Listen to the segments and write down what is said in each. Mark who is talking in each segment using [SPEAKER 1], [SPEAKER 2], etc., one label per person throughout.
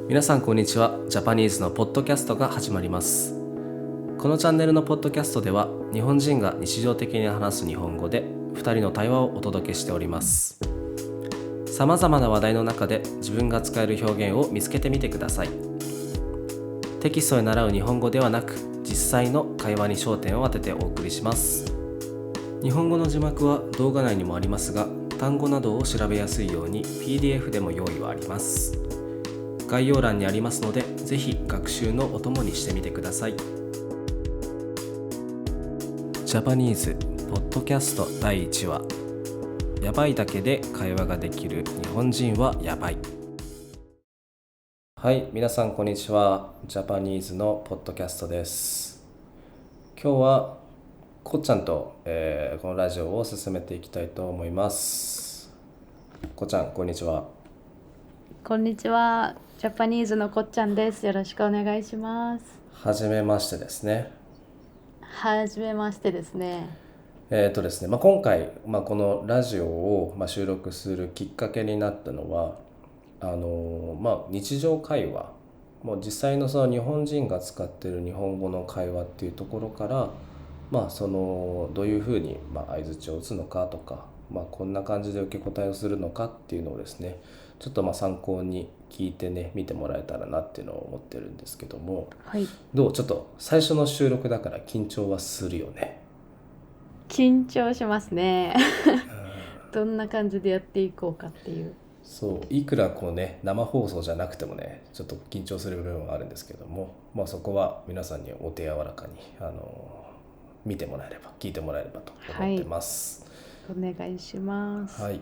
[SPEAKER 1] 皆さんこんにちは。ジャパニーズのポッドキャストが始まります。このチャンネルのポッドキャストでは日本人が日常的に話す日本語で2人の対話をお届けしております。さまざまな話題の中で自分が使える表現を見つけてみてください。テキストで習う日本語ではなく実際の会話に焦点を当ててお送りします。日本語の字幕は動画内にもありますが、単語などを調べやすいように PDF でも用意はあります。概要欄にありますので、ぜひ学習のお供にしてみてください。ジャパニーズポッドキャスト第1話、やばいだけで会話ができる日本人はやばい。はい、皆さんこんにちは。ジャパニーズのポッドキャストです。今日はこっちゃんと、このラジオを進めていきたいと思います。こっちゃん、こんにちは。
[SPEAKER 2] こんにちは。ジャパニーズのこっちゃんです。よろしくお願いします。
[SPEAKER 1] はじめましてですね。
[SPEAKER 2] はじめましてですね。
[SPEAKER 1] ですね、今回、このラジオを、収録するきっかけになったのは、日常会話、もう実際のその日本人が使っている日本語の会話っていうところから、どういうふうに、相槌を打つのかとか、こんな感じで受け答えをするのかっていうのをですね、ちょっと参考に聞いてね、見てもらえたらなっていうのを思ってるんですけども、
[SPEAKER 2] はい。
[SPEAKER 1] どう？ちょっと最初の収録だから緊張はするよね。
[SPEAKER 2] 緊張しますね。どんな感じでやっていこうかっていう。
[SPEAKER 1] そういくらこうね生放送じゃなくてもねちょっと緊張する部分はあるんですけども、そこは皆さんにお手柔らかに見てもらえれば聞いてもらえればと思ってます。
[SPEAKER 2] お願いします。
[SPEAKER 1] はい。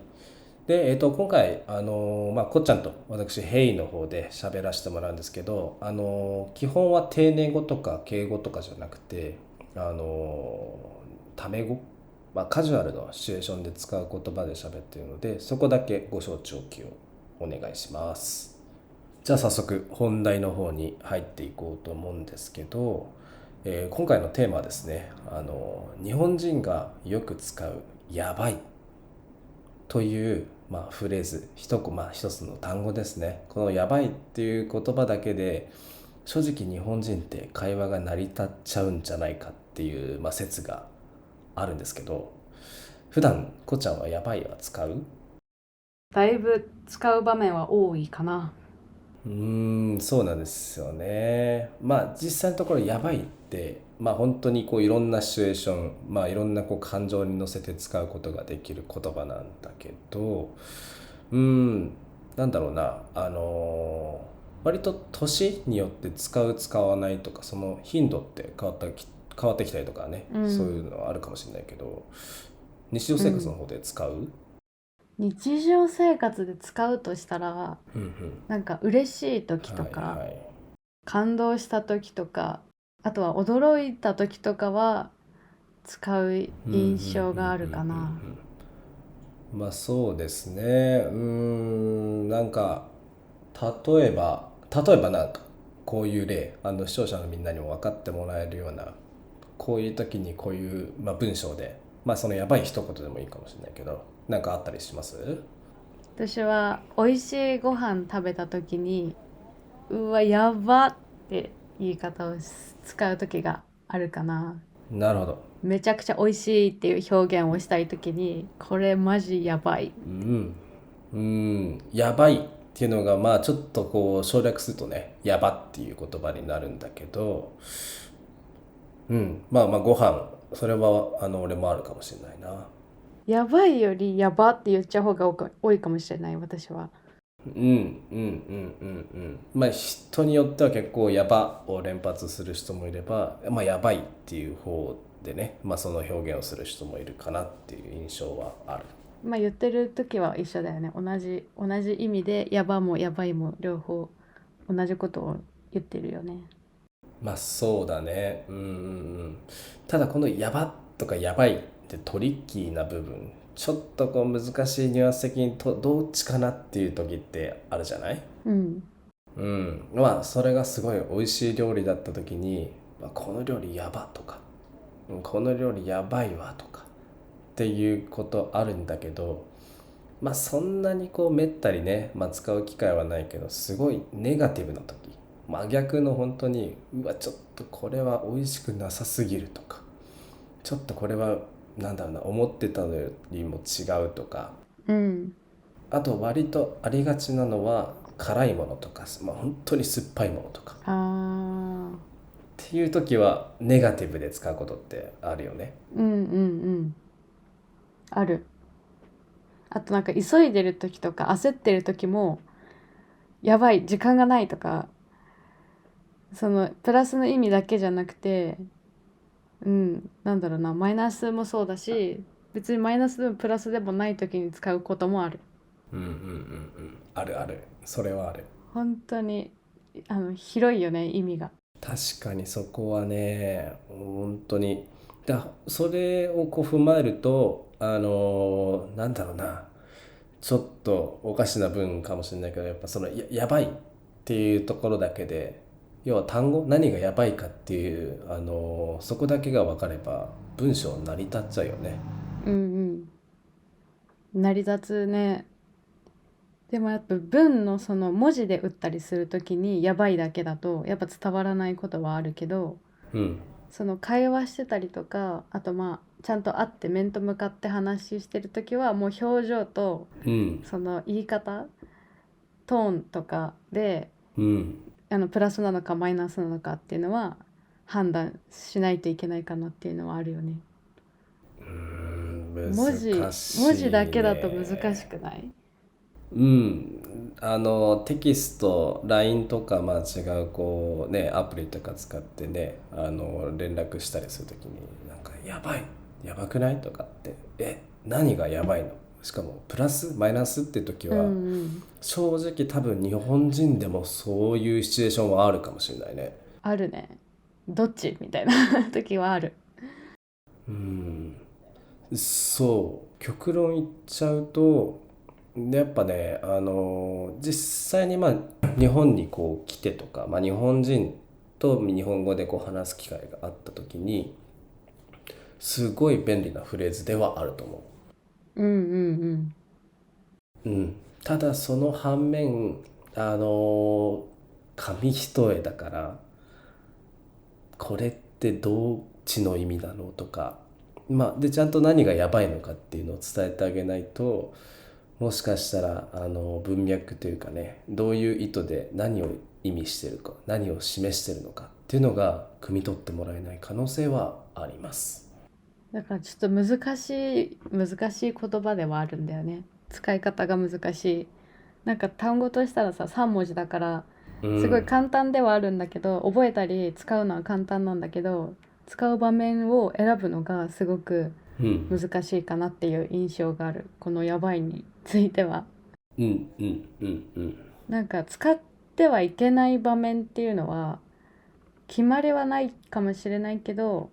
[SPEAKER 1] で、今回こっちゃんと私ヘイの方で喋らせてもらうんですけど、基本は丁寧語とか敬語とかじゃなくてタメ語、カジュアルのシチュエーションで使う言葉で喋っているので、そこだけご承知おきをお願いします。じゃあ早速本題の方に入っていこうと思うんですけど、今回のテーマはですね、日本人がよく使うやばいという、フレーズ一つの単語ですね。このやばいっていう言葉だけで正直日本人って会話が成り立っちゃうんじゃないかっていう、説があるんですけど、普段こっちゃんはやばいは使う？
[SPEAKER 2] だいぶ使う場面は多いかな。
[SPEAKER 1] そうなんですよね。実際のところやばいって本当にこういろんなシチュエーション、いろんなこう感情に乗せて使うことができる言葉なんだけど、なんだろうな、割と年によって使う使わないとかその頻度って変わってきたりとかね、そういうのはあるかもしれないけど、日常生活の方で使う？
[SPEAKER 2] 日常生活で使うとしたら、
[SPEAKER 1] うんうん。
[SPEAKER 2] なんか嬉しい時と
[SPEAKER 1] はい
[SPEAKER 2] か、
[SPEAKER 1] はい。
[SPEAKER 2] 感動した時とか、あとは驚いた時とかは使う
[SPEAKER 1] うんうんうんうん
[SPEAKER 2] 印象があるかな。
[SPEAKER 1] そうですね。なんか例えばなんかこういう例、視聴者のみんなにも分かってもらえるような、こういう時にこういう、文章で、そのやばい一言でもいいかもしれないけど、なんかあったりします？
[SPEAKER 2] 私は美味しいご飯食べた時にうわやばって言い方を使う時があるかな。
[SPEAKER 1] なるほど。
[SPEAKER 2] めちゃくちゃ美味しいっていう表現をしたい時にこれマジやばい。
[SPEAKER 1] やばいっていうのがちょっとこう省略するとね、やばっていう言葉になるんだけど、ご飯、それは俺もあるかもしれないな。
[SPEAKER 2] やばいよりやばって言っちゃう方が多いかもしれない私は。
[SPEAKER 1] 人によっては結構やばを連発する人もいれば、やばいっていう方でね、その表現をする人もいるかなっていう印象はある。
[SPEAKER 2] 言ってる時は一緒だよね。同じ意味でやばもやばいも両方同じことを言ってるよね。
[SPEAKER 1] そうだね。ただこのやばとかやばいってトリッキーな部分、ちょっとこう難しいニュアンス的にどっちかなっていう時ってあるじゃない？
[SPEAKER 2] うん。
[SPEAKER 1] それがすごい美味しい料理だった時に、この料理やばとか、この料理やばいわとかっていうことあるんだけど、まあそんなにこうめったにね、使う機会はないけど、すごいネガティブな時、真逆の本当にうわちょっとこれは美味しくなさすぎるとか、ちょっとこれはなんだろうな、思ってたのよりも違うとか、
[SPEAKER 2] うん。
[SPEAKER 1] あと割とありがちなのは辛いものとか、本当に酸っぱいものとか
[SPEAKER 2] ああ、
[SPEAKER 1] っていう時はネガティブで使うことってあるよね。
[SPEAKER 2] うんうんうん。ある。あとなんか急いでる時とか焦ってる時も、やばい、時間がないとか、そのプラスの意味だけじゃなくて、うん、なんだろうな、マイナスもそうだし、別にマイナスでもプラスでもない時に使うこともある。
[SPEAKER 1] うんうんうんうん、あるある、それはある。
[SPEAKER 2] 本当に、広いよね、意味が。
[SPEAKER 1] 確かにそこはね本当に、それをこう踏まえるとなんだろうな、ちょっとおかしな文かもしれないけど、やっぱそのやばいっていうところだけで、要は単語何がやばいかっていう、そこだけが分かれば文章成り立っちゃうよね。
[SPEAKER 2] うんうん。成り立つね。でもやっぱ文のその文字で打ったりするときにやばいだけだとやっぱ伝わらないことはあるけど、
[SPEAKER 1] うん
[SPEAKER 2] その会話してたりとか、あとまあちゃんと会って面と向かって話してるときはもう表情と
[SPEAKER 1] うん
[SPEAKER 2] その言い方、トーンとかで
[SPEAKER 1] うん。
[SPEAKER 2] プラスなのかマイナスなのかっていうのは判断しないといけないかなっていうのはあるよね。文字だ
[SPEAKER 1] 難しい
[SPEAKER 2] けだと難し
[SPEAKER 1] ね。
[SPEAKER 2] くない？
[SPEAKER 1] うん、テキスト LINE とか、違うこうねアプリとか使ってね、連絡したりするときになんか「やばい、やばくない？」とかって何がやばいの、しかもプラスマイナスって時
[SPEAKER 2] うん
[SPEAKER 1] は
[SPEAKER 2] うん。
[SPEAKER 1] 正直多分日本人でもそういうシチュエーションはあるかもしれないね。
[SPEAKER 2] あるね。どっちみたいな時はある。
[SPEAKER 1] うん、そう極論言っちゃうと、やっぱね、実際に日本にこう来てとか、日本人と日本語でこう話す機会があった時にすごい便利なフレーズではあると思
[SPEAKER 2] うんうん
[SPEAKER 1] う。うん、ただその反面、あの紙一重だから、これってどっちの意味なのとか、でちゃんと何がやばいのかっていうのを伝えてあげないと、もしかしたら文脈というかね、どういう意図で何を意味してるか、何を示してるのかっていうのが汲み取ってもらえない可能性はあります。
[SPEAKER 2] だからちょっと難しい言葉ではあるんだよね。使い方が難しい。なんか単語としたらさ、3文字だからすごい
[SPEAKER 1] うん
[SPEAKER 2] 簡単ではあるんだけど、覚えたり使うのは簡単なんだけど、使う場面を選ぶのがすごく
[SPEAKER 1] うん
[SPEAKER 2] 難しいかなっていう印象がある、この「やばい」については。
[SPEAKER 1] うんうんうんうん。
[SPEAKER 2] なんか使ってはいけない場面っていうのは決まりはないかもしれないけど、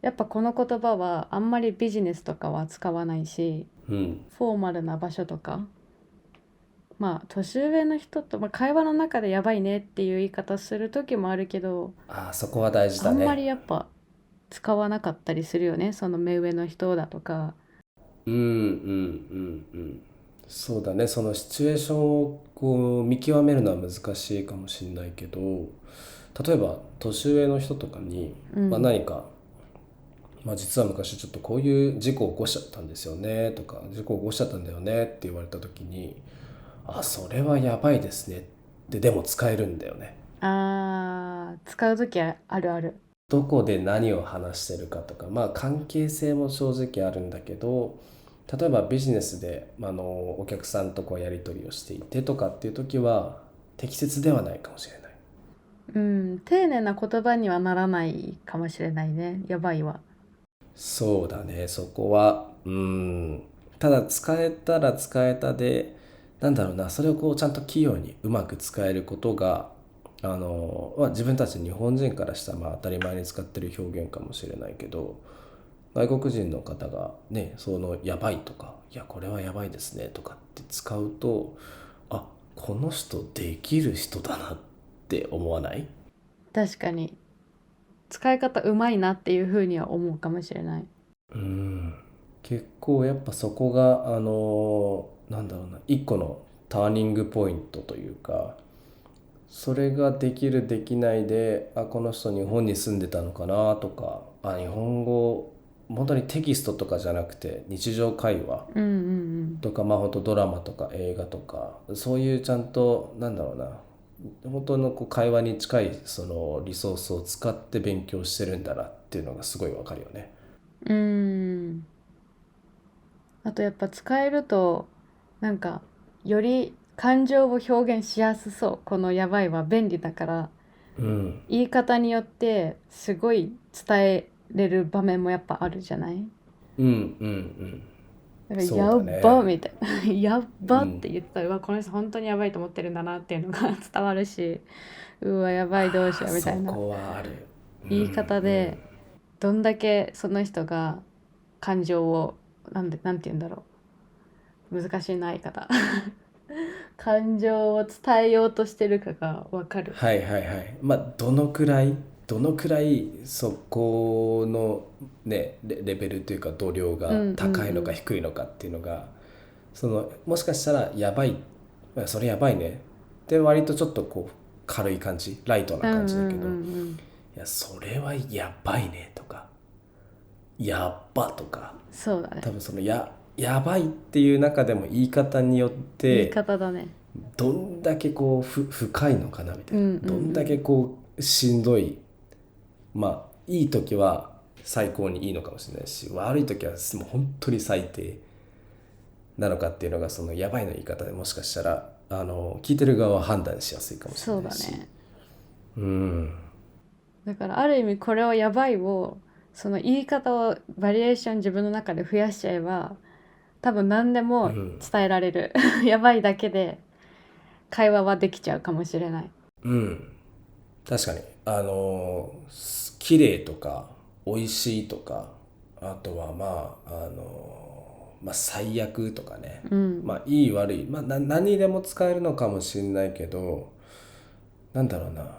[SPEAKER 2] やっぱこの言葉はあんまりビジネスとかは使わないし、
[SPEAKER 1] うん
[SPEAKER 2] フォーマルな場所とか、まあ年上の人と、会話の中でやばいねっていう言い方する時もあるけど、
[SPEAKER 1] ああ、そこは大事
[SPEAKER 2] あんま
[SPEAKER 1] だね。
[SPEAKER 2] りやっぱ使わなかったりするよね、その目上の人だとか。
[SPEAKER 1] うんうんうんうん。そうだね、そのシチュエーションをこう見極めるのは難しいかもしれないけど、例えば年上の人とかに、
[SPEAKER 2] うん
[SPEAKER 1] 何か、実は昔ちょっとこういう事故を起こしちゃったんですよねとか、事故を起こしちゃったんだよねって言われた時に、あ、それはやばいですねってでも使えるんだよね。
[SPEAKER 2] 使う時はあるある。
[SPEAKER 1] どこで何を話してるかとか、関係性も正直あるんだけど、例えばビジネスで、お客さんとこうやり取りをしていてとかっていう時は適切ではないかもしれない。
[SPEAKER 2] うん、丁寧な言葉にはならないかもしれないね、やばいは。
[SPEAKER 1] そうだね、そこはただ使えたら使えたで、なんだろうな、それをこうちゃんと器用にうまく使えることが自分たち日本人からしたら当たり前に使ってる表現かもしれないけど、外国人の方がね、その「やばい」とか「いやこれはやばいですね」とかって使うと、あ、この人できる人だなって思わない？
[SPEAKER 2] 確かに使い方うまいなっていう風には思うかもしれない。
[SPEAKER 1] 結構やっぱそこがなんだろうな、一個のターニングポイントというか、それができるできないで、この人日本に住んでたのかなとか、日本語本当にテキストとかじゃなくて日常会話
[SPEAKER 2] うんうん
[SPEAKER 1] とか、本当ドラマとか映画とか、そういうちゃんとなんだろうな、本当のこう会話に近いそのリソースを使って勉強してるんだなっていうのがすごいわかるよね。
[SPEAKER 2] うん。あとやっぱ使えるとなんかより感情を表現しやすそう。このやばいは便利だから
[SPEAKER 1] うん、
[SPEAKER 2] 言い方によってすごい伝えれる場面もやっぱあるじゃない。
[SPEAKER 1] うんうんうん。
[SPEAKER 2] だから
[SPEAKER 1] そうだ
[SPEAKER 2] やっば
[SPEAKER 1] ね。
[SPEAKER 2] みたいなやっばって
[SPEAKER 1] うん。
[SPEAKER 2] 言ったらうわこの人本当にやばいと思ってるんだなっていうのが伝わるし、うわやばいどうしようみたいな
[SPEAKER 1] そこはある。うん
[SPEAKER 2] 言い方でどんだけその人が感情をなんて言うんだろう、難しいな言い方感情を伝えようとしてるかがわかる。
[SPEAKER 1] はいはいはい。どのくらいそこのね、レベルというか度量が
[SPEAKER 2] うんうん
[SPEAKER 1] 高いのか
[SPEAKER 2] うん
[SPEAKER 1] 低いのかっていうのが、そのもしかしたらやばい、それやばいねで割とちょっとこう軽い感じ、ライトな
[SPEAKER 2] うんうん
[SPEAKER 1] 感じだけど、
[SPEAKER 2] うん
[SPEAKER 1] いやそれはやばいねとか、やっばとか、
[SPEAKER 2] そうだね、
[SPEAKER 1] 多分そのやばいっていう中でも言い方によっ
[SPEAKER 2] 言い
[SPEAKER 1] て
[SPEAKER 2] 方だね。
[SPEAKER 1] どんだけこう深いのかなみたいな、
[SPEAKER 2] うんうん
[SPEAKER 1] どんだけこうしんどい、いい時は最高にいいのかもしれないし、悪い時はもう本当に最低なのかっていうのが、そのやばいの言い方でもしかしたら聞いてる側は判断しやすいかもしれ
[SPEAKER 2] そう
[SPEAKER 1] ないし。
[SPEAKER 2] だね。
[SPEAKER 1] うん。
[SPEAKER 2] だからある意味これをやばいをその言い方をバリエーション自分の中で増やしちゃえば多分何でも
[SPEAKER 1] うん
[SPEAKER 2] 伝えられるやばいだけで会話はできちゃうかもしれない。
[SPEAKER 1] うん。確かに綺麗とか美味しいとか、あとは最悪とかね、
[SPEAKER 2] うん
[SPEAKER 1] いい悪い、何にでも使えるのかもしれないけど、なんだろうな、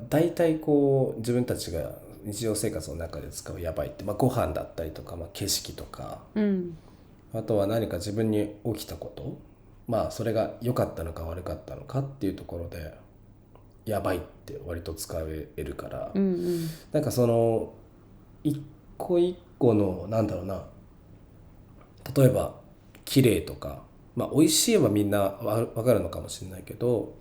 [SPEAKER 1] 大体こう自分たちが日常生活の中で使うやばいって、ご飯だったりとか、景色とか、
[SPEAKER 2] うん
[SPEAKER 1] あとは何か自分に起きたこと、それが良かったのか悪かったのかっていうところでやばいって割と使えるから、
[SPEAKER 2] うんうん
[SPEAKER 1] なんかその一個一個のなんだろうな、例えば綺麗とか、美味しいはみんなわかるのかもしれないけど、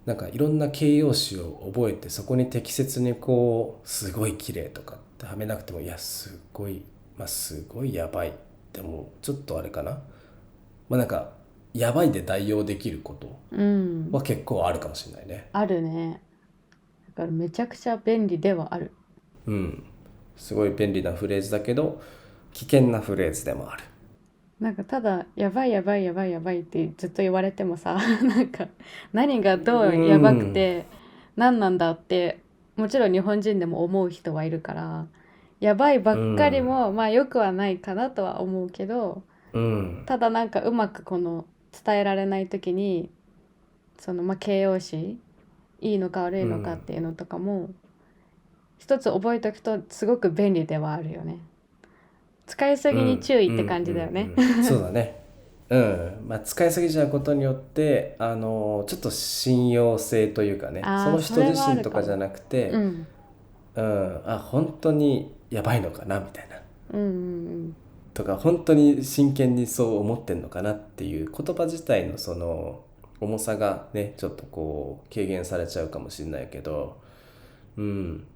[SPEAKER 1] なんかいろんな形容詞を覚えてそこに適切にこうすごい綺麗とかってはめなくても、いやすごい、すごいやばいでもちょっとあれかな、なんかやばいで代用できること
[SPEAKER 2] うん
[SPEAKER 1] は結構あるかもしれないね。
[SPEAKER 2] あるね。だからめちゃくちゃ便利ではある。
[SPEAKER 1] うん。すごい便利なフレーズだけど危険なフレーズでもある。
[SPEAKER 2] なんかただやばいやばいやばいやばいってずっと言われてもさなんか何がど
[SPEAKER 1] う
[SPEAKER 2] うやばく
[SPEAKER 1] ん。
[SPEAKER 2] て何なんだってもちろん日本人でも思う人はいるから、やばいば
[SPEAKER 1] う
[SPEAKER 2] っかり
[SPEAKER 1] ん。
[SPEAKER 2] もまあよくはないかなとは思うけど、
[SPEAKER 1] うん。
[SPEAKER 2] ただなんかうまくこの伝えられない時にその形容詞いいのか悪いのかっ
[SPEAKER 1] うん。
[SPEAKER 2] ていうのとかも一つ覚えておくとすごく便利ではあるよね。使いすぎに
[SPEAKER 1] うん。
[SPEAKER 2] 注意って
[SPEAKER 1] うん。うん。
[SPEAKER 2] 感じだよね。
[SPEAKER 1] うん。そうだね。うん。使いすぎちゃうことによってちょっと信用性というかね、そ
[SPEAKER 2] ああ
[SPEAKER 1] の人
[SPEAKER 2] それはあ
[SPEAKER 1] 自身とかじゃ
[SPEAKER 2] るかも。
[SPEAKER 1] なくて、
[SPEAKER 2] うん
[SPEAKER 1] 本当にやばいのかなみたいな、
[SPEAKER 2] うんうん
[SPEAKER 1] とか本当に真剣にそう思ってんのかなっていう言葉自体のその重さがね、ちょっとこう軽減されちゃうかもしれないけど、うん、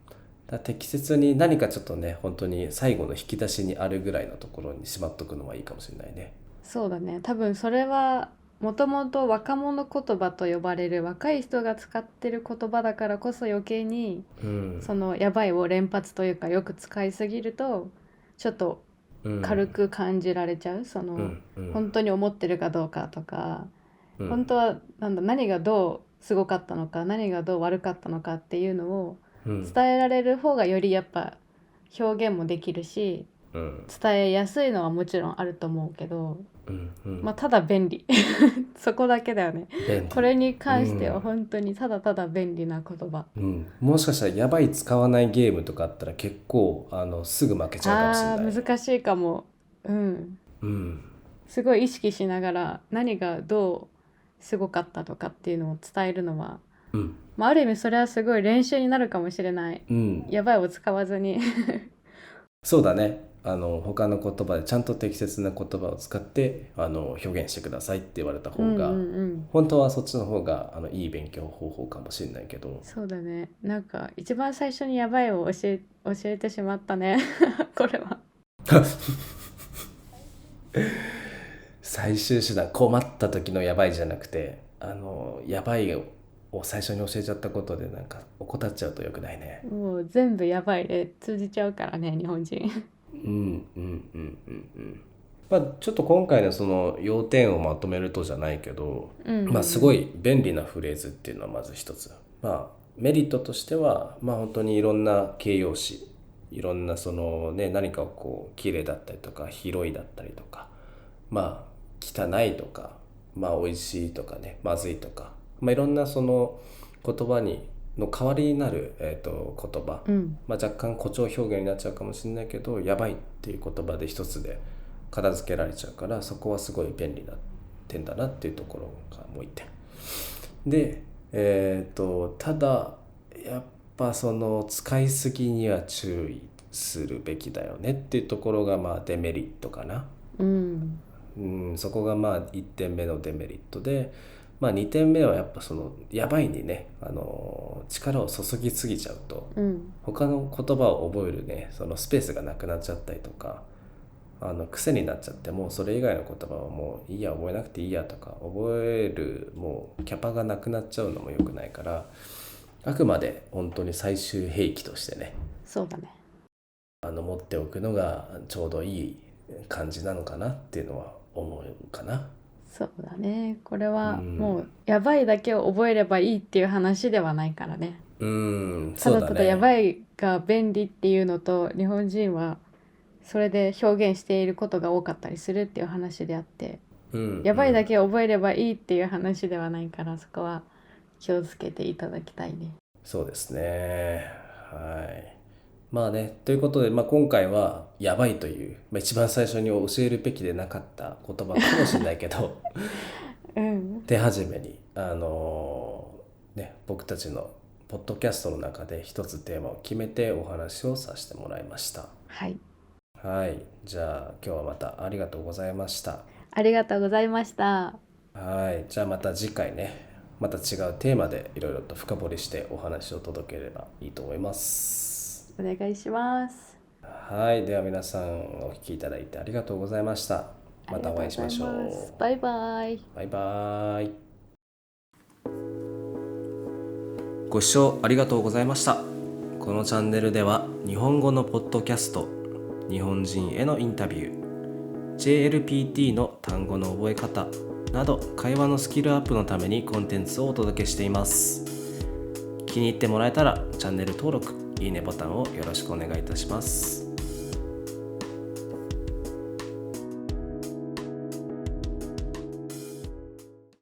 [SPEAKER 1] 適切に何かちょっとね、本当に最後の引き出しにあるぐらいのところにしまっとくのはいいかもしれないね。
[SPEAKER 2] そうだね。多分それはもともと若者言葉と呼ばれる若い人が使ってる言葉だからこそ余計に
[SPEAKER 1] うん
[SPEAKER 2] そのやばいを連発というかよく使いすぎるとちょっと軽
[SPEAKER 1] うん
[SPEAKER 2] く感じられちゃう。その
[SPEAKER 1] うんうん
[SPEAKER 2] 本当に思ってるかどうかとか、
[SPEAKER 1] うん
[SPEAKER 2] 本当は何がどうすごかったのか何がどう悪かったのかっていうのを
[SPEAKER 1] うん
[SPEAKER 2] 伝えられる方がよりやっぱ表現もできるし
[SPEAKER 1] うん
[SPEAKER 2] 伝えやすいのはもちろんあると思うけど、
[SPEAKER 1] うん
[SPEAKER 2] ただ便利そこだけだよね。
[SPEAKER 1] 便利。
[SPEAKER 2] これに
[SPEAKER 1] う
[SPEAKER 2] 関しては
[SPEAKER 1] ん
[SPEAKER 2] 本当にただただ便利な言葉。
[SPEAKER 1] もしかしたらやばい使わないゲームとかあったら結構すぐ負けちゃうかもしれない。
[SPEAKER 2] 難しいかも。うん
[SPEAKER 1] うん
[SPEAKER 2] すごい意識しながら何がどうすごかったとかっていうのを伝えるのは、
[SPEAKER 1] うん
[SPEAKER 2] ある意味それはすごい練習になるかもしれない。
[SPEAKER 1] うん
[SPEAKER 2] やばいを使わずに
[SPEAKER 1] そうだね。他の言葉でちゃんと適切な言葉を使って表現してくださいって言われた方が、本当はそっちの方がいい勉強方法かもしれないけど。
[SPEAKER 2] そうだね。なんか一番最初にやばいを教えてしまったねこれは
[SPEAKER 1] 最終手段、困った時のやばいじゃなくてやばいを最初に教えちゃったことでなんか怠っちゃうとよくないね。
[SPEAKER 2] もう全部やばいで通じちゃうからね、日本人
[SPEAKER 1] まあちょっと今回のその要点をまとめるとじゃないけど、まあすごい便利なフレーズっていうのはまず一つ。まあメリットとしてはまあ本当にいろんな形容詞、いろんなそのね、何かをこう綺麗だったりとか広いだったりとか、まあ汚いとか、まあ美味しいとかね、まずいとか、まあいろんなその言葉の代わりになる、言葉、まあ、若干誇張表現になっちゃうかもしれないけど、やばいっていう言葉で一つで片付けられちゃうから、そこはすごい便利な点だなっていうところがもう一点で、ただやっぱその使いすぎには注意するべきだよねっていうところがまあデメリットかな。そこがまあ1点目のデメリットで、まあ、2点目はやっぱそのやばいにね、力を注ぎすぎちゃうと、他の言葉を覚えるね、そのスペースがなくなっちゃったりとか、癖になっちゃって、もうそれ以外の言葉はもういいや、覚えなくていいやとか、覚えるもうキャパがなくなっちゃうのも良くないから、あくまで本当に最終兵器としてね、
[SPEAKER 2] そうだね、
[SPEAKER 1] 持っておくのがちょうどいい感じなのかなっていうのは思うかな。
[SPEAKER 2] そうだね。これはもうやばいだけを覚えればいいっていう話ではないからね。ただただやばいが便利っていうのと、日本人はそれで表現していることが多かったりするっていう話であって、やばいだけを覚えればいいっていう話ではないから、そこは気をつけていただきたいね。
[SPEAKER 1] そうですね。はい。まあね、ということで、まあ、今回はやばいという、まあ、一番最初に教えるべきでなかった言葉かもしれないけど手始めに僕たちのポッドキャストの中で一つテーマを決めてお話をさせてもらいました。
[SPEAKER 2] はい。
[SPEAKER 1] はい。じゃあ今日はまたありがとうございました。
[SPEAKER 2] ありがとうございました。
[SPEAKER 1] はい。じゃあまた次回ね、また違うテーマでいろいろと深掘りしてお話を届ければいいと思います。
[SPEAKER 2] お願いします。
[SPEAKER 1] はい。では皆さんお聞きいただいてありがとうございました。またお会いしましょう。
[SPEAKER 2] バイバイ。
[SPEAKER 1] バイバイ。ご視聴ありがとうございました。このチャンネルでは日本語のポッドキャスト、日本人へのインタビュー、JLPT の単語の覚え方など会話のスキルアップのためにコンテンツをお届けしています。気に入ってもらえたらチャンネル登録、いいねボタンをよろしくお願いいたします。